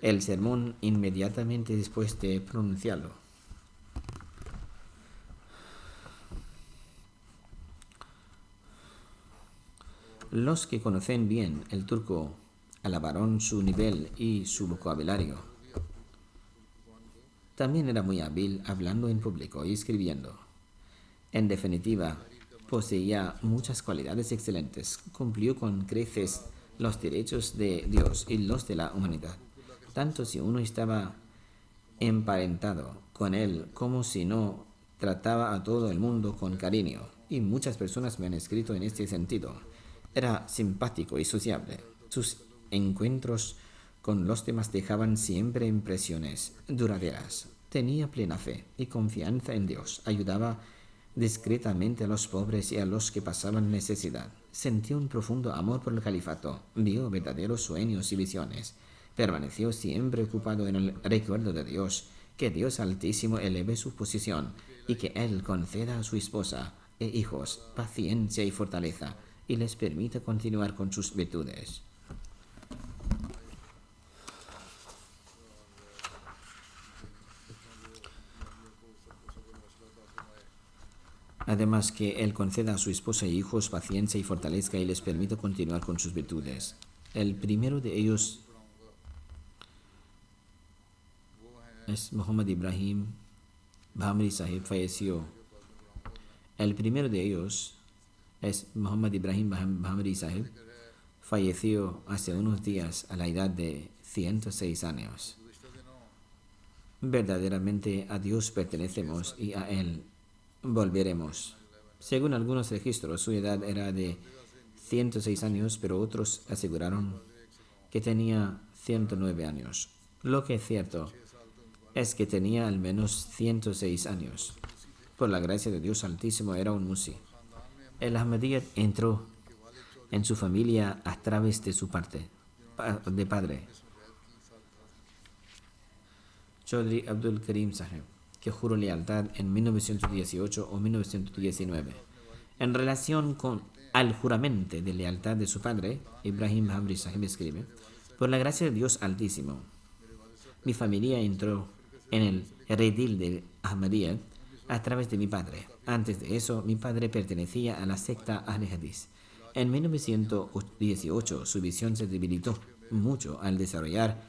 el sermón inmediatamente después de pronunciarlo. Los que conocen bien el turco alabaron su nivel y su vocabulario. También era muy hábil hablando en público y escribiendo. En definitiva, poseía muchas cualidades excelentes. Cumplió con creces los derechos de Dios y los de la humanidad, tanto si uno estaba emparentado con él como si no. Trataba a todo el mundo con cariño, y muchas personas me han escrito en este sentido. Era simpático y sociable. Sus encuentros con los demás dejaban siempre impresiones duraderas. Tenía plena fe y confianza en Dios. Ayudaba discretamente a los pobres y a los que pasaban necesidad. Sentía un profundo amor por el califato. Vio verdaderos sueños y visiones. Permaneció siempre ocupado en el recuerdo de Dios. Que Dios Altísimo eleve su posición y que Él conceda a su esposa e hijos paciencia y fortaleza y les permita continuar con sus virtudes. Además, que Él conceda a su esposa e hijos paciencia y fortaleza y les permita continuar con sus virtudes. El primero de ellos es Muhammad Ibrahim Bhamri Sahib. Falleció. El primero de ellos es Muhammad Ibrahim Bhamri Sahib. Falleció hace unos días a la edad de 106 años. Verdaderamente a Dios pertenecemos y a Él volveremos. Según algunos registros, su edad era de 106 años, pero otros aseguraron que tenía 109 años. Lo que es cierto es que tenía al menos 106 años. Por la gracia de Dios Altísimo era un musi. El Ahmadiyyat entró en su familia a través de su padre, Chaudhry Abdul Karim Sahib, que juró lealtad en 1918 o 1919. En relación con al juramento de lealtad de su padre, Ibrahim Bhamri Sahib escribe: por la gracia de Dios Altísimo, mi familia entró en el redil de Ahmadiyya a través de mi padre. Antes de eso, mi padre pertenecía a la secta Ahl Hadith. En 1918, su visión se debilitó mucho al desarrollar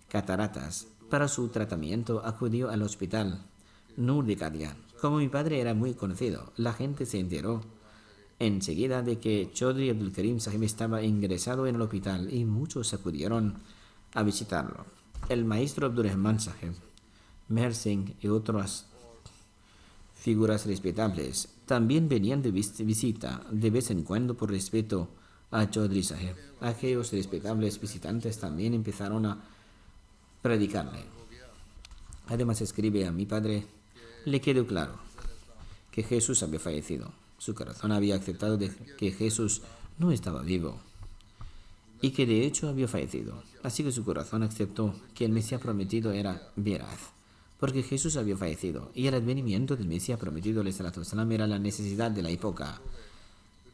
cataratas. Para su tratamiento, acudió al hospital Nur de Qadian. Como mi padre era muy conocido, la gente se enteró enseguida de que Chaudhry Abdul Karim Sahib estaba ingresado en el hospital y muchos acudieron a visitarlo. El maestro Abdul Rahman Sahib, Meher Singh y otras figuras respetables también venían de visita de vez en cuando por respeto a Chaudhry Sahib. Aquellos respetables visitantes también empezaron a predicarle. Además escribe: a mi padre le quedó claro que Jesús había fallecido. Su corazón había aceptado de que Jesús no estaba vivo y que de hecho había fallecido. Así que su corazón aceptó que el Mesías prometido era veraz, porque Jesús había fallecido y el advenimiento del Mesías prometido era la necesidad de la época.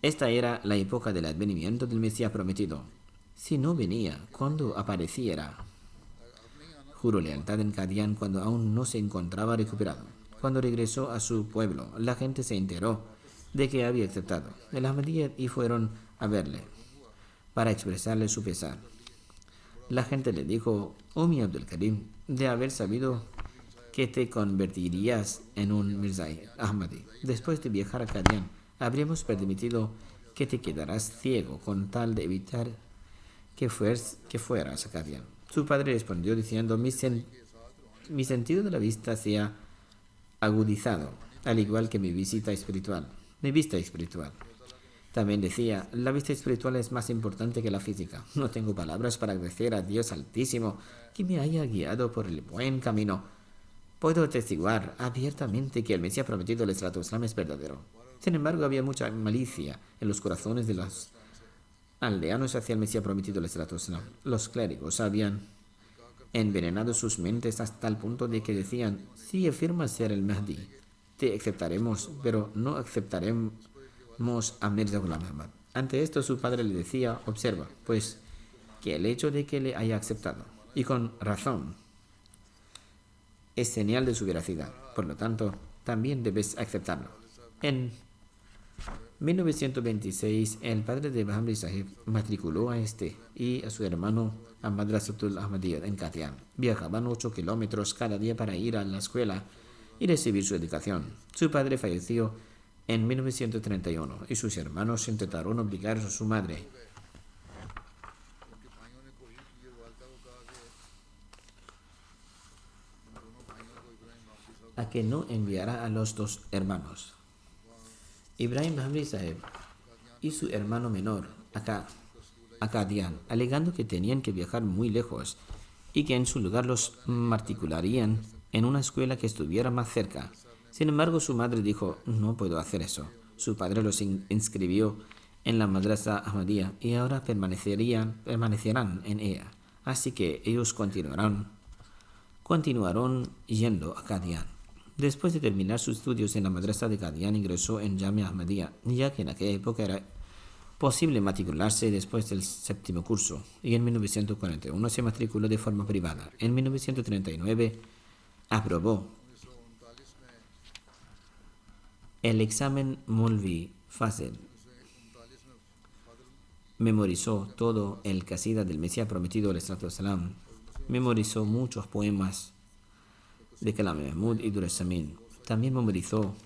Esta era la época del advenimiento del Mesías prometido. Si no venía, cuando apareciera. Juró lealtad en Qadian cuando aún no se encontraba recuperado. Cuando regresó a su pueblo, la gente se enteró de que había aceptado el Ahmadiyyat y fueron a verle para expresarle su pesar. La gente le dijo: oh mi Abdul Karim, de haber sabido que te convertirías en un Mirzai Ahmadi después de viajar a Qadian, habríamos permitido que te quedaras ciego con tal de evitar que fueras a Qadian. Su padre respondió diciendo: mi sentido de la vista se ha agudizado, al igual que mi vista espiritual. También decía: la vista espiritual es más importante que la física. No tengo palabras para agradecer a Dios Altísimo que me haya guiado por el buen camino. Puedo atestiguar abiertamente que el Mesías prometido del Islam es verdadero. Sin embargo, había mucha malicia en los corazones de los aldeanos hacia el Mesías prometido del Islam. Los clérigos habían envenenado sus mentes hasta el punto de que decían: si afirmas ser el Mahdi, te aceptaremos, pero no aceptaremos a Mirza Ghulam Ahmad. Ante esto, su padre le decía: observa, pues, que el hecho de que le haya aceptado, y con razón, es señal de su veracidad. Por lo tanto, también debes aceptarlo. En 1926, el padre de Bahamli Sahib matriculó a este y a su hermano a Madrasatul Ahmadiyya en Katian. Viajaban 8 kilómetros cada día para ir a la escuela y recibir su educación. Su padre falleció en 1931 y sus hermanos intentaron obligar a su madre a que no enviara a los dos hermanos, Ibrahim Bahamli Sahib y su hermano menor, a Kadian, alegando que tenían que viajar muy lejos y que en su lugar los matricularían en una escuela que estuviera más cerca. Sin embargo, su madre dijo, no puedo hacer eso. Su padre los inscribió en la Madrasa Ahmadiyya y ahora permanecerán en ella. Así que ellos continuaron yendo a Kadian. Después de terminar sus estudios en la Madrasa de Kadian, ingresó en Jamia Ahmadiyya, ya que en aquella época era posible matricularse después del 7º curso, y en 1941 se matriculó de forma privada. En 1939 aprobó el examen Molvi Fazl. Memorizó todo el Qasida del Mesías prometido, al-Salam. Memorizó muchos poemas de Kalam Mahmud y Durasamin. También memorizó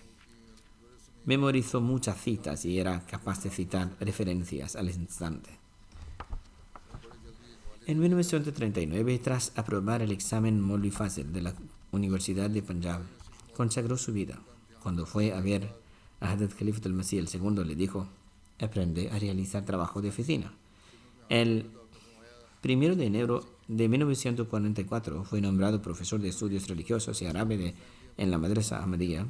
muchas citas y era capaz de citar referencias al instante. En 1939, tras aprobar el examen Molvi Fazl de la Universidad de Punjab, consagró su vida. Cuando fue a ver a Hazrat Khalifatul al-Masih II, le dijo, aprende a realizar trabajo de oficina. El 1 de enero de 1944 fue nombrado profesor de estudios religiosos y árabe en la Madrasa Ahmadiyya.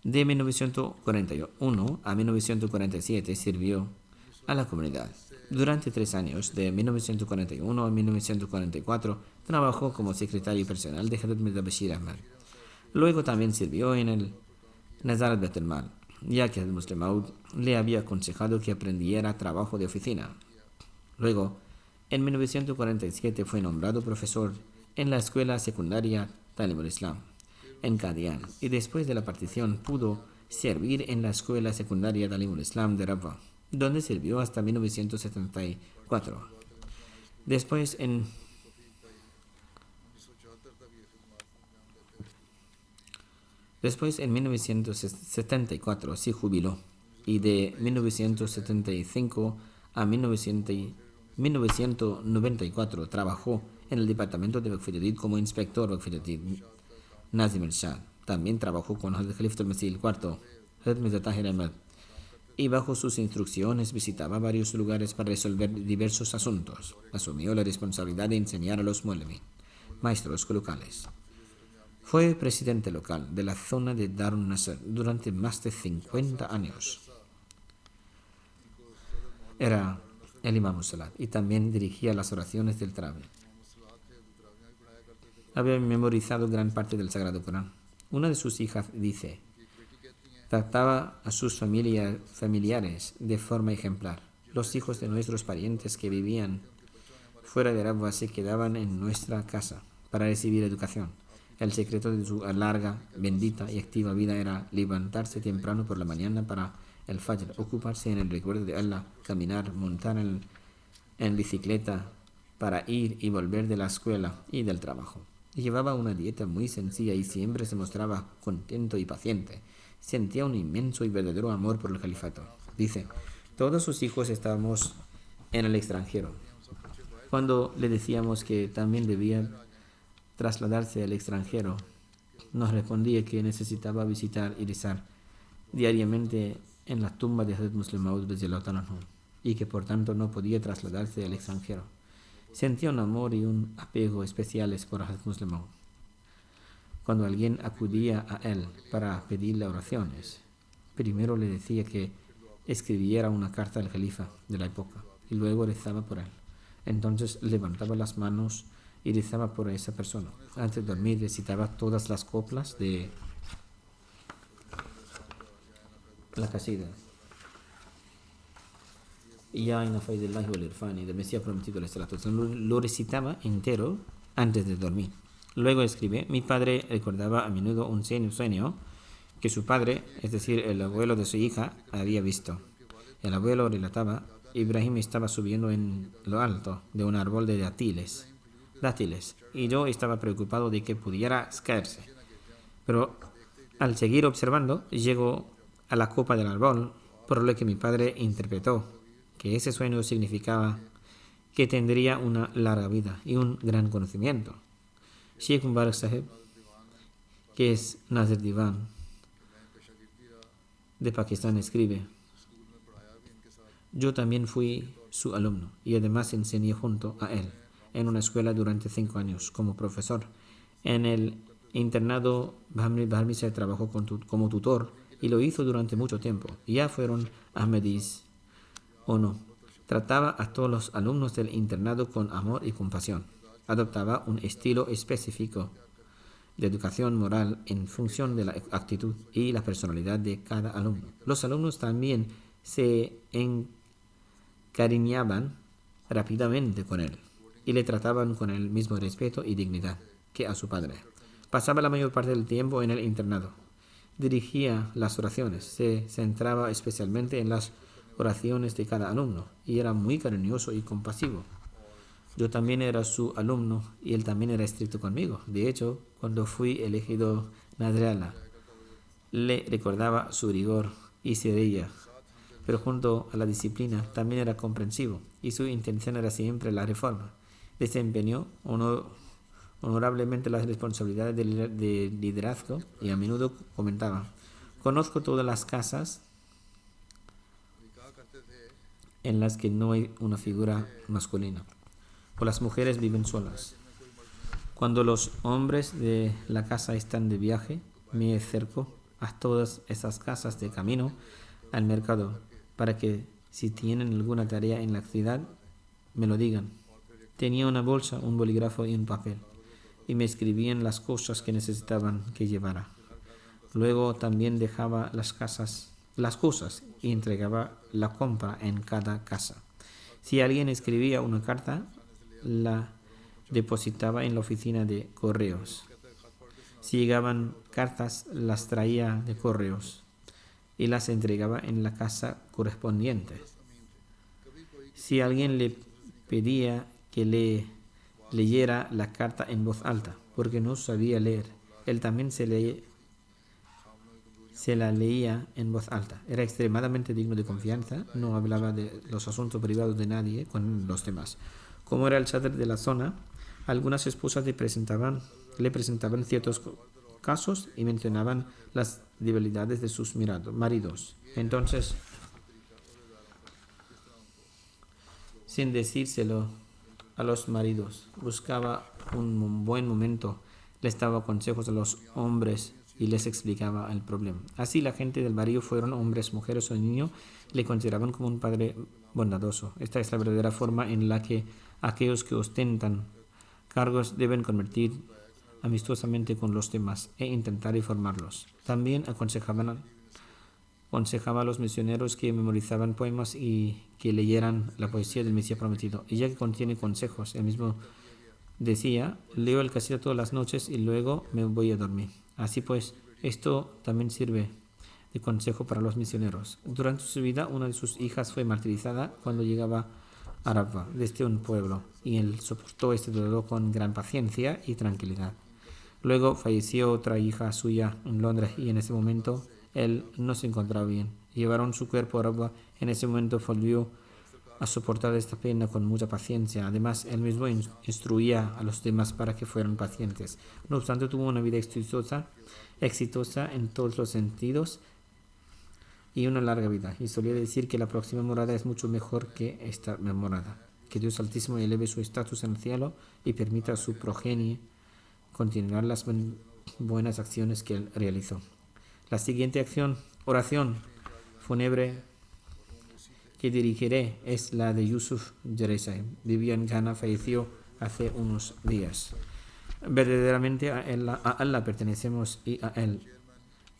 De 1941 a 1947 sirvió a la comunidad. Durante 3 años, de 1941 a 1944, trabajó como secretario personal de Hazrat Mirza Bashir Ahmad. Luego también sirvió en el Nazarat Baitul Mal, ya que el Muslim Maud le había aconsejado que aprendiera trabajo de oficina. Luego, en 1947 fue nombrado profesor en la escuela secundaria Talim al-Islam en Kadian, y después de la partición pudo servir en la escuela secundaria Talim al-Islam de Rabwa, donde sirvió hasta 1974. Después, en 1974 se jubiló y de 1975 a 1994 trabajó en el departamento de Waqf Jadid como inspector Waqf Jadid Nazim al-Shah. También trabajó con Hazrat Khalifatul al-Masih IV, Hazrat Mirza Tahir Ahmad, y bajo sus instrucciones visitaba varios lugares para resolver diversos asuntos. Asumió la responsabilidad de enseñar a los Maulvi, maestros locales. Fue presidente local de la zona de Darun Nasr durante más de 50 años. Era el Imam Salat y también dirigía las oraciones del Tarawih. Había memorizado gran parte del Sagrado Corán. Una de sus hijas dice, trataba a sus familiares de forma ejemplar. Los hijos de nuestros parientes que vivían fuera de Rabwa se quedaban en nuestra casa para recibir educación. El secreto de su larga, bendita y activa vida era levantarse temprano por la mañana para el Fajr, ocuparse en el recuerdo de Allah, caminar, montar en bicicleta para ir y volver de la escuela y del trabajo. Llevaba una dieta muy sencilla y siempre se mostraba contento y paciente. Sentía un inmenso y verdadero amor por el califato. Dice, todos sus hijos estábamos en el extranjero. Cuando le decíamos que también debía trasladarse al extranjero, nos respondía que necesitaba visitar y rezar diariamente en la tumba de Hazrat Muslim Maud y que por tanto no podía trasladarse al extranjero. Sentía un amor y un apego especiales por Hazrat Muslim Maud. Cuando alguien acudía a él para pedirle oraciones, primero le decía que escribiera una carta al califa de la época y luego rezaba por él. Entonces levantaba las manos y rezaba por esa persona. Antes de dormir recitaba todas las coplas de la Qasida. Ya en Faidillahi wal Irfani del Mesías prometido, lo recitaba entero antes de dormir. Luego escribe, mi padre recordaba a menudo un sueño que su padre, es decir, el abuelo de su hija, había visto. El abuelo relataba, Ibrahim estaba subiendo en lo alto de un árbol de dátiles, y yo estaba preocupado de que pudiera caerse. Pero al seguir observando, llegó a la copa del árbol, por lo que mi padre interpretó que ese sueño significaba que tendría una larga vida y un gran conocimiento. Sheikh Mubarak Sahib, que es Nazir Divan de Pakistán, escribe: yo también fui su alumno y además enseñé junto a él en una escuela durante 5 años como profesor. En el internado Bharmi se trabajó como tutor y lo hizo durante mucho tiempo. Ya fueron Ahmedis o no. Trataba a todos los alumnos del internado con amor y compasión. Adoptaba un estilo específico de educación moral en función de la actitud y la personalidad de cada alumno. Los alumnos también se encariñaban rápidamente con él y le trataban con el mismo respeto y dignidad que a su padre. Pasaba la mayor parte del tiempo en el internado. Dirigía las oraciones, se centraba especialmente en las oraciones de cada alumno y era muy cariñoso y compasivo. Yo también era su alumno y él también era estricto conmigo. De hecho, cuando fui elegido Nadriala, le recordaba su rigor y se reía. Pero junto a la disciplina también era comprensivo y su intención era siempre la reforma. Desempeñó honorablemente las responsabilidades de liderazgo y a menudo comentaba: conozco todas las casas en las que no hay una figura masculina, o las mujeres viven solas. Cuando los hombres de la casa están de viaje, me acerco a todas esas casas de camino al mercado para que si tienen alguna tarea en la ciudad me lo digan. Tenía una bolsa, un bolígrafo y un papel y me escribían las cosas que necesitaban que llevara. Luego también dejaba las cosas y entregaba la compra en cada casa. Si alguien escribía una carta, la depositaba en la oficina de correos. Si llegaban cartas, las traía de correos y las entregaba en la casa correspondiente. Si alguien le pedía que le leyera la carta en voz alta, porque no sabía leer, él también se la leía en voz alta. Era extremadamente digno de confianza, no hablaba de los asuntos privados de nadie con los demás. Como era el sadr de la zona, algunas esposas le presentaban ciertos casos y mencionaban las debilidades de sus maridos. Entonces, sin decírselo a los maridos, buscaba un buen momento, les daba consejos a los hombres y les explicaba el problema. Así la gente del barrio, fueron hombres, mujeres o niños, le consideraban como un padre bondadoso. Esta es la verdadera forma en la que aquellos que ostentan cargos deben convertir amistosamente con los demás e intentar informarlos. También aconsejaba a los misioneros que memorizaban poemas y que leyeran la poesía del Mesías prometido. Y ya que contiene consejos, él mismo decía: leo el Qasida todas las noches y luego me voy a dormir. Así pues, esto también sirve de consejo para los misioneros. Durante su vida, una de sus hijas fue martirizada cuando llegaba a Rabwa desde un pueblo, y él soportó este dolor con gran paciencia y tranquilidad. Luego falleció otra hija suya en Londres y en ese momento él no se encontraba bien. Llevaron su cuerpo a Rabwa. En ese momento volvió a soportar esta pena con mucha paciencia. Además, él mismo instruía a los demás para que fueran pacientes. No obstante, tuvo una vida exitosa en todos los sentidos y una larga vida. Y solía decir que la próxima morada es mucho mejor que esta morada. Que Dios Altísimo eleve su estatus en el cielo y permita a su progenie continuar las buenas acciones que él realizó. La siguiente oración fúnebre que dirigiré es la de Yusuf Jeresai. Vivía en Ghana, falleció hace unos días. Verdaderamente a Allah pertenecemos y a Él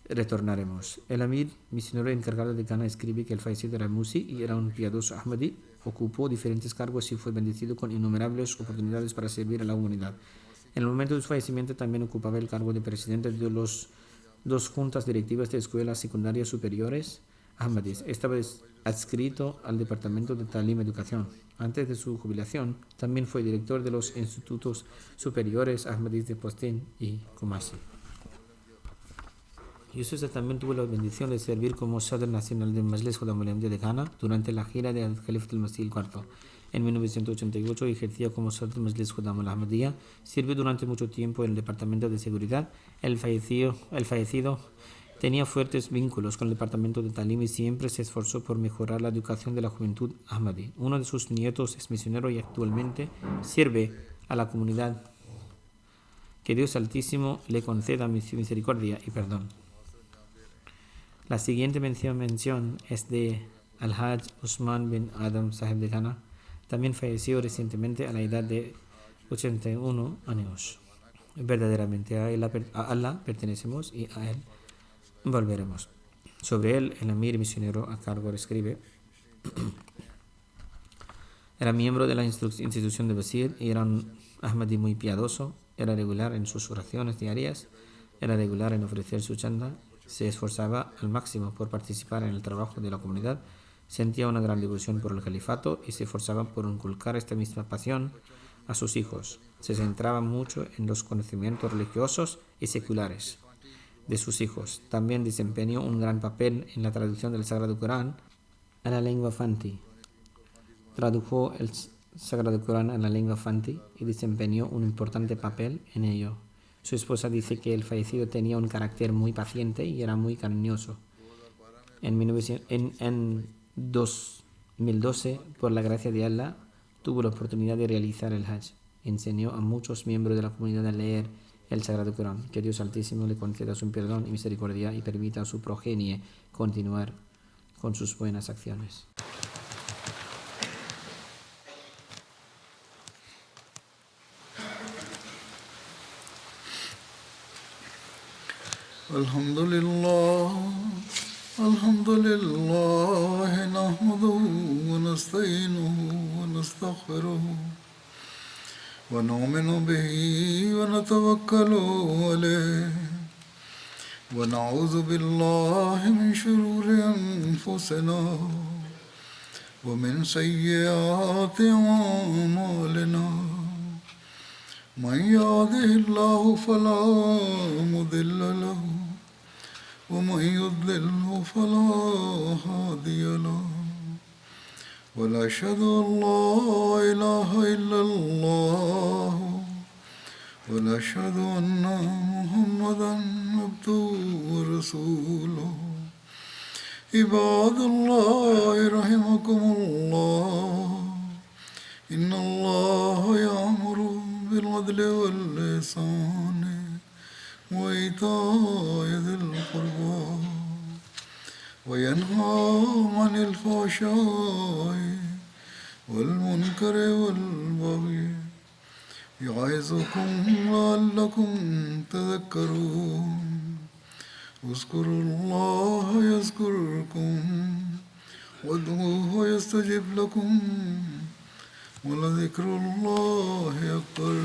retornaremos. El Amir, misionero encargado de Ghana, escribe que el fallecido era Musi y era un piadoso Ahmadi. Ocupó diferentes cargos y fue bendecido con innumerables oportunidades para servir a la humanidad. En el momento de su fallecimiento también ocupaba el cargo de presidente de los 2 juntas directivas de escuelas secundarias superiores Ahmadis. Estaba adscrito al Departamento de Talim y Educación. Antes de su jubilación, también fue director de los institutos superiores Ahmadis de Postín y Kumasi. Yusuf también tuvo la bendición de servir como Sadr Nacional del Majlis Khuddam al-Ahmadiyya de Ghana durante la gira del Califatul Masih IV. En 1988 ejercía como Sadr del Majlis Khuddam al-Ahmadiyya. Sirvió durante mucho tiempo en el Departamento de Seguridad. El fallecido tenía fuertes vínculos con el Departamento de Talim y siempre se esforzó por mejorar la educación de la juventud Ahmadi. Uno de sus nietos es misionero y actualmente sirve a la comunidad. Que Dios Altísimo le conceda misericordia y perdón. La siguiente mención es de Al-Hajj Usman bin Adam Sahib de Ghana. También falleció recientemente a la edad de 81 años. Verdaderamente a Allah pertenecemos y a Él volveremos. Sobre él, el Amir misionero a cargo escribe: era miembro de la institución de Basir y era un Ahmadi muy piadoso. Era regular en sus oraciones diarias, era regular en ofrecer su chanda, se esforzaba al máximo por participar en el trabajo de la comunidad, sentía una gran devoción por el califato y se esforzaba por inculcar esta misma pasión a sus hijos. Se centraba mucho en los conocimientos religiosos y seculares de sus hijos. También desempeñó un gran papel en la traducción del Sagrado Corán a la lengua Fanti. Tradujo el Sagrado Corán a la lengua Fanti y desempeñó un importante papel en ello. Su esposa dice que el fallecido tenía un carácter muy paciente y era muy cariñoso. En 2012, por la gracia de Allah, tuvo la oportunidad de realizar el Hajj. Enseñó a muchos miembros de la comunidad a leer el Sagrado Corán. Que Dios Altísimo le conceda su perdón y misericordia y permita a su progenie continuar con sus buenas acciones. Alhamdulillah, nahmaduhu wa nasta'inuhu wa nastaghfiruhu wa nu'minu bihi wa natawakkalu alayhi wa na'udhu billahi min shururi anfusina wa min sayyiati a'malina. Man yahdihillahu fala mudilla lahu ومن يضلله فلا هادي له ونشهد أن لا إله إلا الله ونشهد أن محمدا عبده ورسوله عباد الله رحمكم الله إن الله يأمر بالعدل والإحسان وإيتاء ذي القربى وينهى عن الفحشاء والمنكر والبغي يعظكم لعلكم تذكرون اذكروا الله يذكركم وادعوه يستجب لكم ولذكر الله أكبر.